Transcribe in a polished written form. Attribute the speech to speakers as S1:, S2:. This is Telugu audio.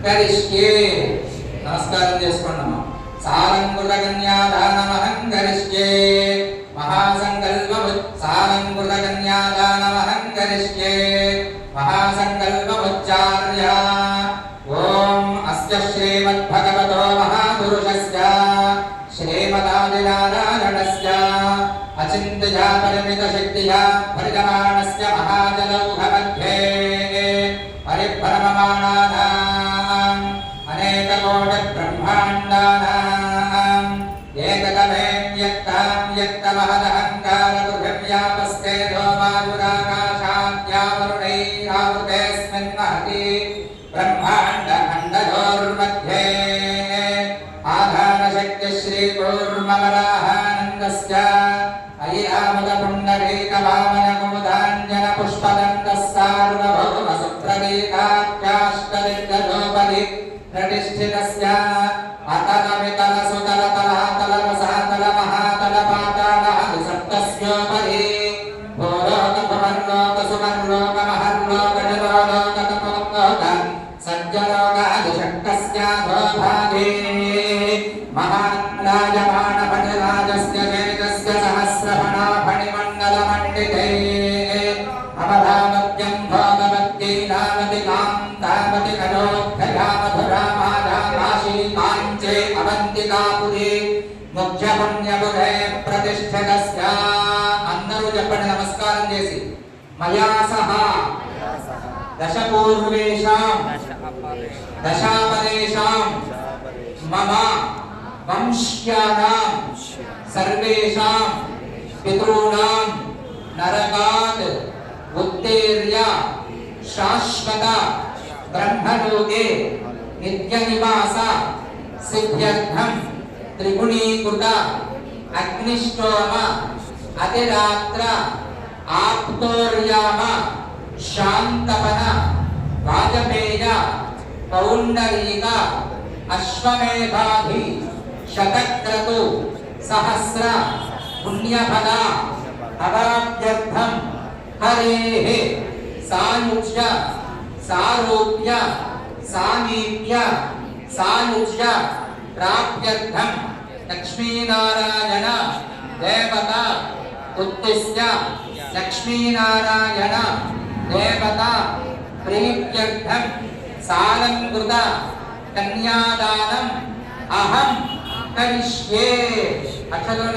S1: కరిష్యే నమస్కారం చేసుకోండమ్మా. సాలంకృత కన్యాదానమహం కరిష్యే మహాసంకల్పము సాలంకృత కన్యాదానమహం కరిష్యే మహాసంకల్పముచ్చార్య. ఓం అస్య శ్రీమద్భగవతో మహాపురుషస్య శ్రీమదాదినారాయణస్య అచింత్యా పరిమిత శక్తియా పరిగమాణస్య మహాజలౌఘमध्ये పరిభ్రమమాణానాం అనేకకోటి బ్రహ్మాండానాం ఏకతమేం వ్యక్తాం వ్యక్తమహదహంకార పృథివ్యాపస్థేజో వాయురాకాశాద్యావరుణైరావృతేస్మిన్ మహతి బ్రహ్మాండ ఖండయోర్मध्ये ఆధారశక్తి శ్రీకూర్మవరాహానందస్య అయ్యాముద పుండరీక వామన కుముదాంజన పుష్పదంతః సార్వభౌమ సుప్రదీకాఖ్యాష్టదిగ్గజోపరి ప్రతిష్ఠితస్య అతల వితల సుతల తలాతల రసాతల మహాతల పాతాళాది సప్తస్యోపరి భూలోక భువర్లోక సువర్లోక మహర్లోక జలోలోక తపోలోక సజ్జలోకాది షట్కస్యాధో భాగే మహారాజమాణ ఫణిరాజస్య తేజస్య సహస్రఫణా ఫణిమండలమండితే అమరావత్యం భోగవత్యై నామతి కాంతామతి కనోద్ధయా మధురా మాధా కాశీ కాంచే అవంతికాపురి ముఖ్య పుణ్యపురే ప్రతిష్ఠితస్య. అందరూ చెప్పండి నమస్కారం చేసి. మయా సహా దశపూర్వేషాం దశాపరేషాం మమ వంశ్యానాం సర్వేషాం పితॄణాం నరకాత్ ఉత్తేర్య శాశ్వత బ్రహ్మలోకే నిత్యనివాస సిద్ధ్యర్థం త్రిగుణీకృత అగ్నిష్టోమ అతిరాత్ర ఆప్తోర్యామ శాంతపన వాజపేయ పౌండరీక అశ్వమేధాధి శతక్రతు సహస్ర పుణ్యఫల అవాప్యర్థం హరేః సాయుజ్య సారూప్య సామీప్య సాయుజ్య ప్రాప్త్యర్థం లక్ష్మీనారాయణ దేవత ఉద్దిశ్య లక్ష్మీనారాయణ దేవత ప్రీత్యర్థం సాలంకృత కన్యాదానం అహం కరిష్యే. అక్షరం